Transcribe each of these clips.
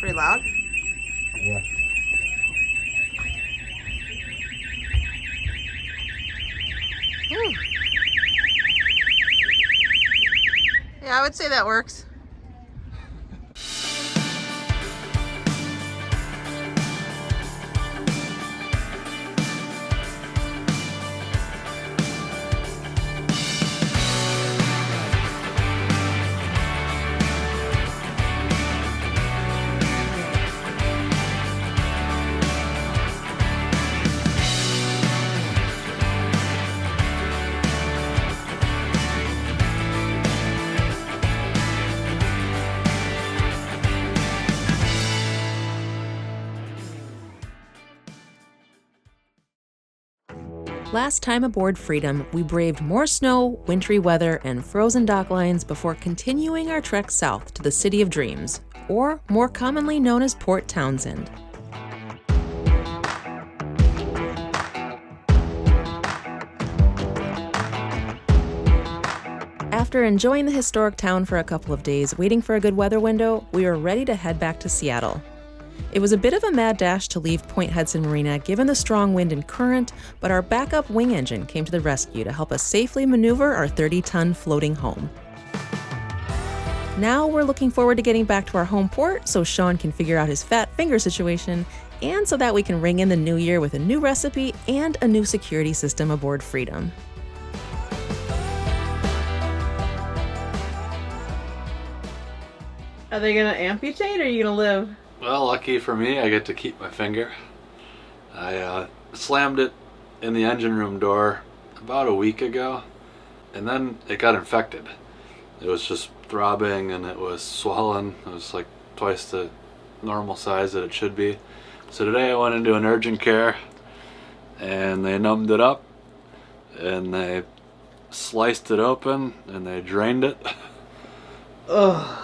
Pretty loud? Yeah. Ooh. Yeah, I would say that works. Last time aboard Freedom, we braved more snow, wintry weather, and frozen dock lines before continuing our trek south to the City of Dreams, or more commonly known as Port Townsend. After enjoying the historic town for a couple of days, waiting for a good weather window, we were ready to head back to Seattle. It was a bit of a mad dash to leave Point Hudson Marina given the strong wind and current, but our backup wing engine came to the rescue to help us safely maneuver our 30-ton floating home. Now we're looking forward to getting back to our home port so Sean can figure out his fat finger situation, and so that we can ring in the new year with a new recipe and a new security system aboard Freedom. Are they gonna amputate or are you gonna live? Well, lucky for me, I get to keep my finger. I slammed it in the engine room door about a week ago, and then it got infected. It was just throbbing and it was swollen. It was like twice the normal size that it should be. So today I went into an urgent care and they numbed it up and they sliced it open and they drained it. Ugh.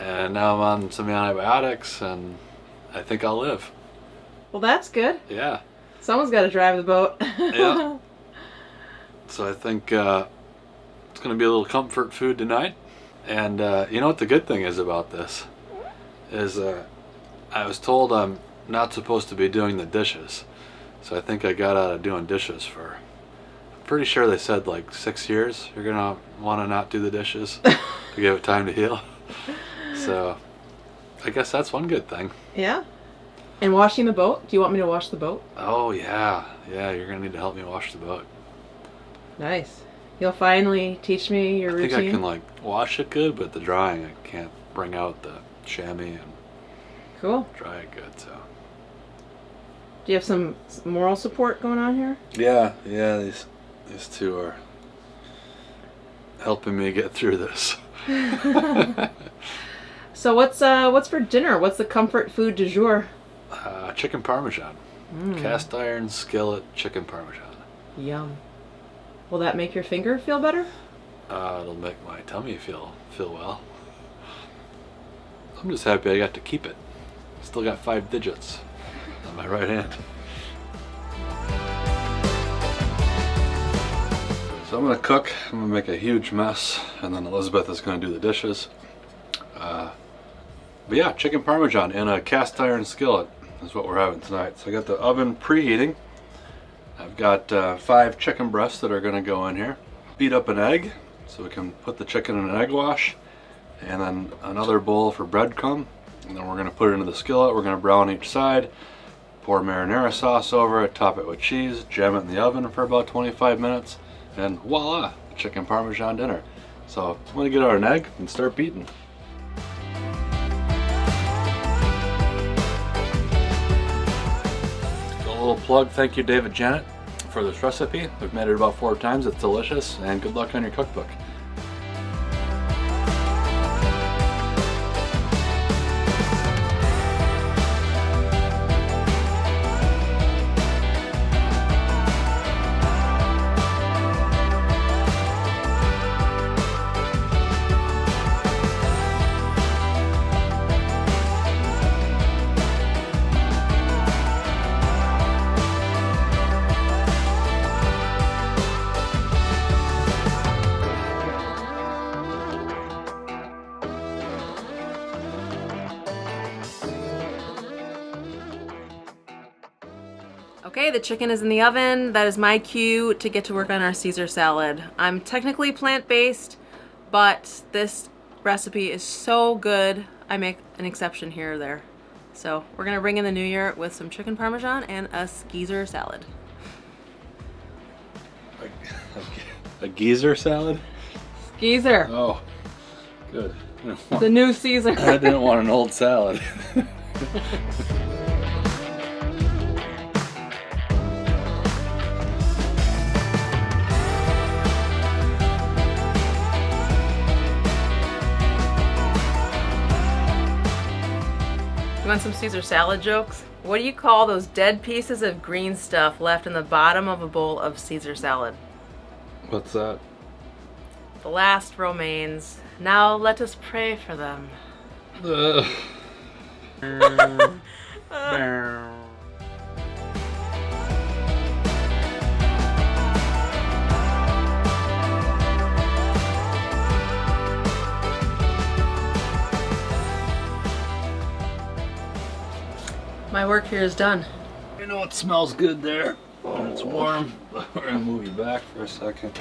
And now I'm on some antibiotics and I think I'll live. Well, that's good. Yeah. Someone's got to drive the boat. Yeah. So I think it's going to be a little comfort food tonight. And you know what the good thing is about this? Is I was told I'm not supposed to be doing the dishes. So I think I got out of doing dishes for, I'm pretty sure they said like 6 years. You're going to want to not do the dishes to give it time to heal. So I guess that's one good thing. Yeah. And washing the boat? Do you want me to wash the boat? Oh yeah. Yeah, you're going to need to help me wash the boat. Nice. You'll finally teach me your routine? I think I can like wash it good, but the drying I can't bring out the chamois and Cool. dry it good. So Do you have some moral support going on here? yeah, these two are helping me get through this. So what's for dinner? What's the comfort food du jour? Chicken parmesan, cast iron skillet chicken parmesan. Yum. Will that make your finger feel better? It'll make my tummy feel well. I'm just happy I got to keep it. Still got 5 digits on my right hand. So I'm gonna cook. I'm gonna make a huge mess, and then Elizabeth is gonna do the dishes. But yeah, chicken parmesan in a cast iron skillet is what we're having tonight. So I got the oven preheating. I've got 5 chicken breasts that are gonna go in here. Beat up an egg so we can put the chicken in an egg wash, and then another bowl for breadcrumb. And then we're gonna put it into the skillet. We're gonna brown each side, pour marinara sauce over it, top it with cheese, jam it in the oven for about 25 minutes, and voila, chicken parmesan dinner. So I'm gonna get out an egg and start beating. A little plug, thank you David Janet for this recipe. We've made it about 4 times, it's delicious, and good luck on your cookbook. Okay, the chicken is in the oven. That is my cue to get to work on our Caesar salad. I'm technically plant-based, but this recipe is so good, I make an exception here or there. So we're gonna ring in the new year with some chicken parmesan and a Caesar salad. A geezer salad? Caesar, Oh, good. the new Caesar. I didn't want an old salad. You want some Caesar salad jokes? What do you call those dead pieces of green stuff left in the bottom of a bowl of Caesar salad? What's that? The last remains. Now let us pray for them. My work here is done. You know it smells good there when it's warm. We're gonna move you back for a second.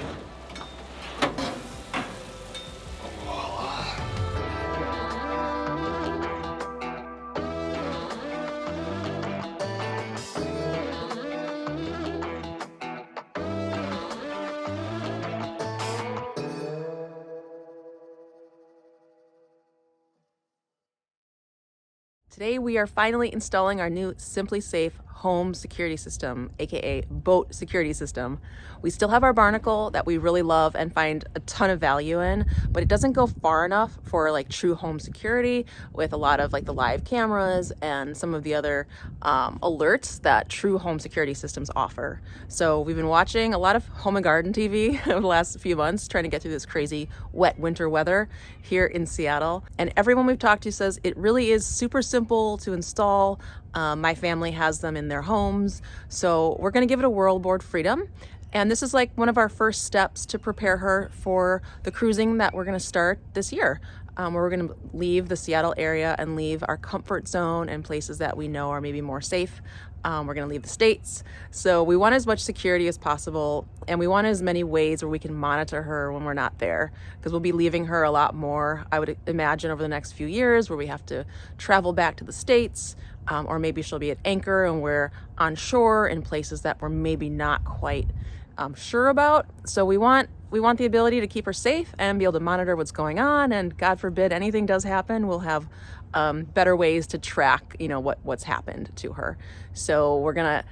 Today we are finally installing our new SimpliSafe home security system, aka boat security system. We still have our barnacle that we really love and find a ton of value in, but it doesn't go far enough for like true home security with a lot of like the live cameras and some of the other alerts that true home security systems offer. So we've been watching a lot of home and garden TV over the last few months, trying to get through this crazy wet winter weather here in Seattle. And everyone we've talked to says it really is super simple to install. My family has them in their homes, so we're going to give it a whirl aboard Freedom. And this is like one of our first steps to prepare her for the cruising that we're going to start this year, where we're going to leave the Seattle area and leave our comfort zone and places that we know are maybe more safe. We're going to leave the States. So we want as much security as possible, and we want as many ways where we can monitor her when we're not there, because we'll be leaving her a lot more, I would imagine, over the next few years, where we have to travel back to the States, or maybe she'll be at anchor and we're on shore in places that we're maybe not quite sure about. So we want the ability to keep her safe and be able to monitor what's going on, and God forbid anything does happen, we'll have better ways to track, what's happened to her. So we're gonna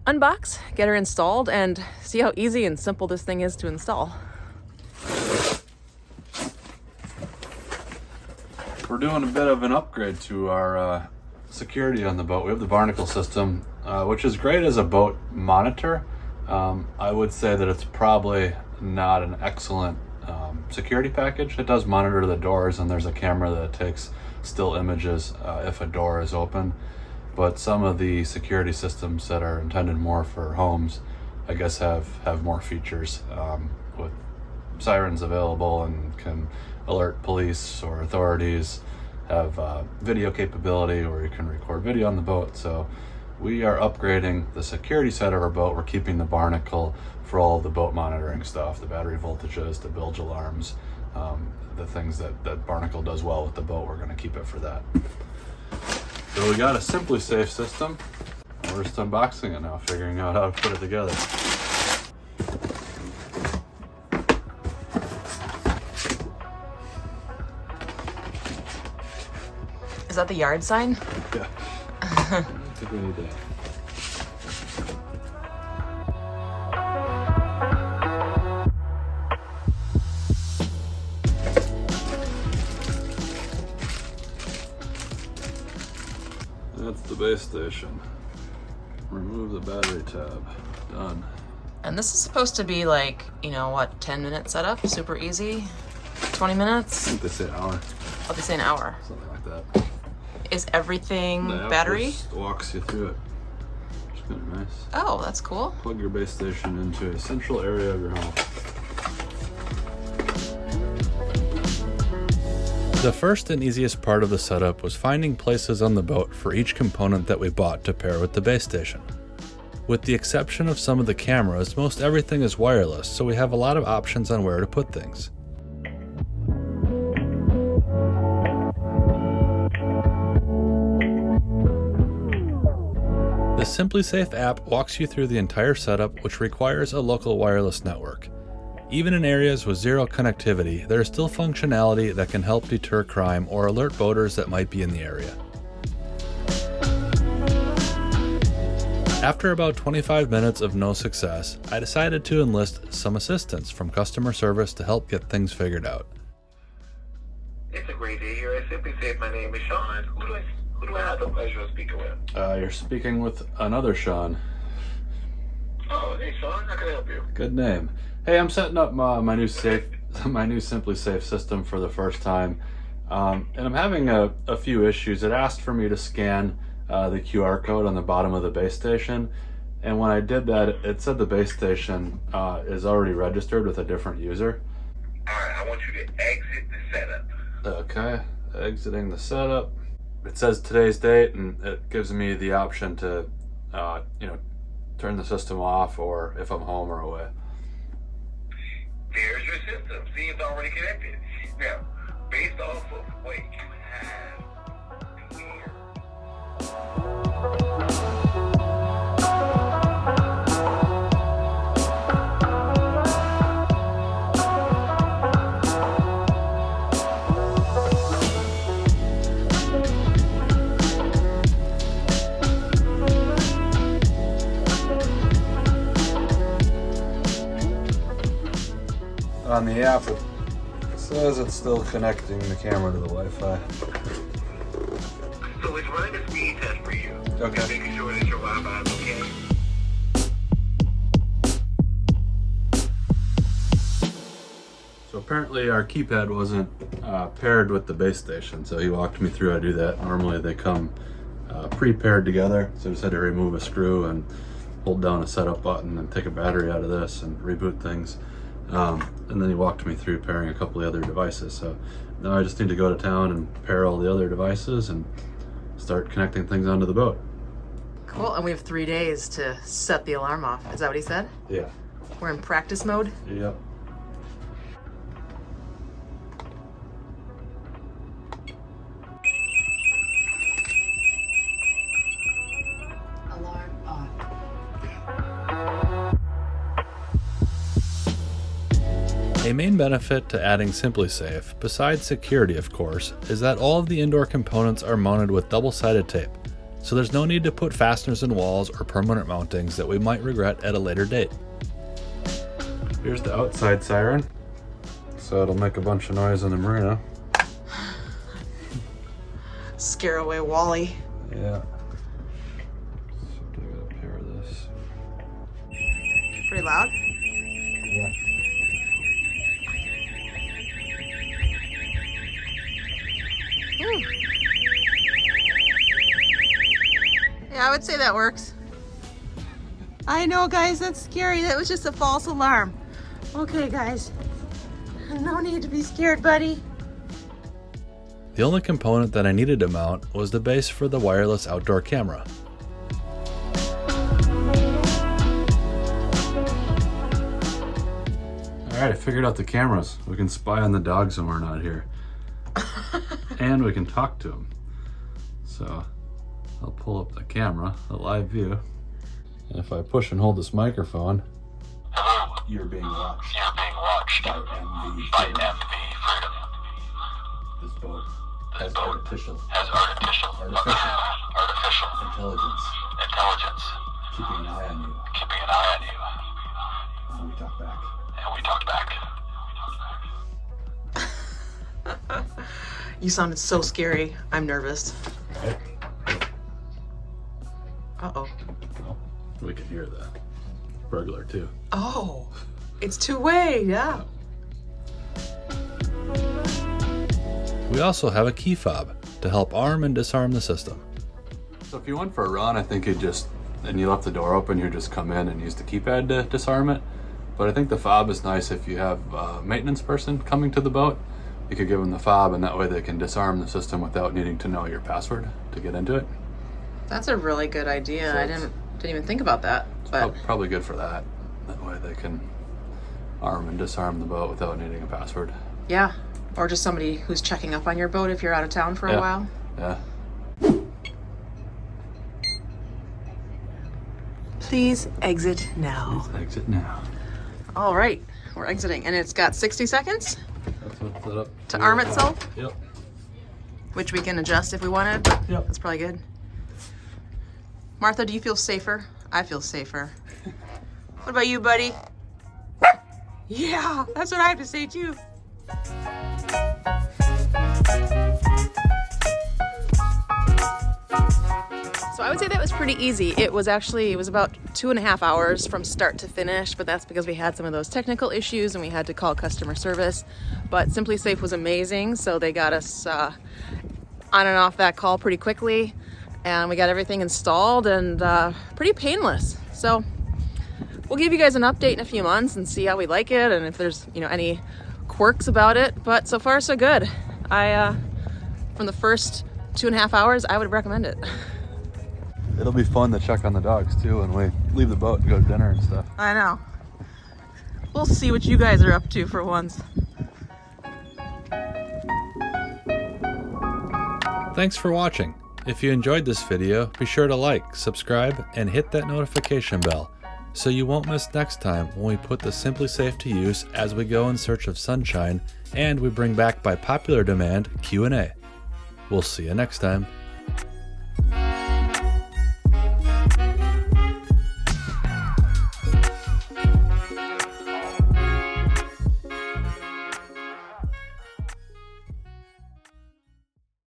unbox, get her installed, and see how easy and simple this thing is to install. We're doing a bit of an upgrade to our security on the boat. We have the barnacle system, which is great as a boat monitor. I would say that it's probably not an excellent security package. It does monitor the doors, and there's a camera that takes still images if a door is open. But some of the security systems that are intended more for homes, I guess, have more features with sirens available and can alert police or authorities, have video capability where you can record video on the boat. So we are upgrading the security side of our boat. We're keeping the barnacle for all the boat monitoring stuff, the battery voltages, the bilge alarms, the things that barnacle does well with the boat. We're going to keep it for that. So we got a SimpliSafe system. We're just unboxing it now, figuring out how to put it together. Is that the yard sign? Yeah. I think we need that. That's the base station. Remove the battery tab. Done. And this is supposed to be like, 10 minute setup? Super easy? 20 I minutes? think they say an hour. Oh, they say an hour. Something like that. Is everything The app battery? just walks you through it. Which is kind of nice. Oh, that's cool. Plug your base station into a central area of your home. The first and easiest part of the setup was finding places on the boat for each component that we bought to pair with the base station. With the exception of some of the cameras, most everything is wireless, so we have a lot of options on where to put things. The SimpliSafe app walks you through the entire setup, which requires a local wireless network. Even in areas with zero connectivity, there is still functionality that can help deter crime or alert boaters that might be in the area. After about 25 minutes of no success, I decided to enlist some assistance from customer service to help get things figured out. It's a great day here at SimpliSafe. My name is Sean. Who do I have the pleasure of speaking with? You're speaking with another Sean. Oh, hey Sean, how can I help you? Good name. Hey, I'm setting up my new SimpliSafe system for the first time, and I'm having a few issues. It asked for me to scan the QR code on the bottom of the base station, and when I did that, it said the base station is already registered with a different user. Alright, I want you to exit the setup. Okay, exiting the setup. It says today's date, and it gives me the option to turn the system off, or if I'm home or away. There's your system. See, it's already connected. Now, based off of what you have here. On the app, it says it's still connecting the camera to the Wi-Fi. So it's running a speed test for you. Okay. Just making sure that your Wi-Fi is okay. So apparently our keypad wasn't paired with the base station, so he walked me through how to do that. Normally they come pre-paired together, so I just had to remove a screw and hold down a setup button and take a battery out of this and reboot things. And then he walked me through pairing a couple of other devices. So now I just need to go to town and pair all the other devices and start connecting things onto the boat. Cool, and we have 3 days to set the alarm off. Is that what he said? Yeah. We're in practice mode? Yep. Alarm off. A main benefit to adding SimpliSafe, besides security of course, is that all of the indoor components are mounted with double-sided tape, so there's no need to put fasteners in walls or permanent mountings that we might regret at a later date. Here's the outside siren, so it'll make a bunch of noise in the marina. Scare away Wally. Yeah. So I gotta pair this. Pretty loud? Yeah. Yeah, I would say that works. I know, guys, that's scary. That was just a false alarm. Okay, guys. No need to be scared, buddy. The only component that I needed to mount was the base for the wireless outdoor camera. Alright, I figured out the cameras. We can spy on the dogs when we're not here. And we can talk to them. So I'll pull up the camera, the live view. And if I push and hold this microphone, you're being watched. You're being watched By MV by Freedom. MV Freedom. This boat has boat artificial Has artificial intelligence, intelligence, keeping an eye on you. keeping an eye on you. And we talk back. And we talked back. You sounded so scary. I'm nervous. Right? Uh-oh. Well, we can hear the burglar too. Oh, it's two-way, yeah. We also have a key fob to help arm and disarm the system. So if you went for a run, I think and you left the door open, you just come in and use the keypad to disarm it. But I think the fob is nice if you have a maintenance person coming to the boat. You could give them the fob, and that way they can disarm the system without needing to know your password to get into it. That's a really good idea. So I it's didn't Didn't even think about that. But Probably good for that. That way they can arm and disarm the boat without needing a password. yeah, or just somebody who's checking up on your boat if you're out of town for a while. Yeah. Please exit now. Please exit now. All right, we're exiting, and it's got 60 seconds That's what's set up to arm itself, Yep. which we can adjust if we wanted, but Yep. that's probably good. Martha, do you feel safer? I feel safer. What about you, buddy? Yeah, that's what I have to say too. So I would say that was pretty easy. It was about 2.5 hours from start to finish, but that's because we had some of those technical issues and we had to call customer service. But SimpliSafe was amazing, so they got us on and off that call pretty quickly, and we got everything installed and pretty painless. So we'll give you guys an update in a few months and see how we like it and if there's any quirks about it. But so far so good. From the first 2.5 hours, I would recommend it. It'll be fun to check on the dogs too when we leave the boat and go to dinner and stuff. I know. We'll see what you guys are up to for once. Thanks for watching. If you enjoyed this video, be sure to like, subscribe, and hit that notification bell so you won't miss next time when we put the SimpliSafe to use as we go in search of sunshine and we bring back by popular demand Q&A. We'll see you next time.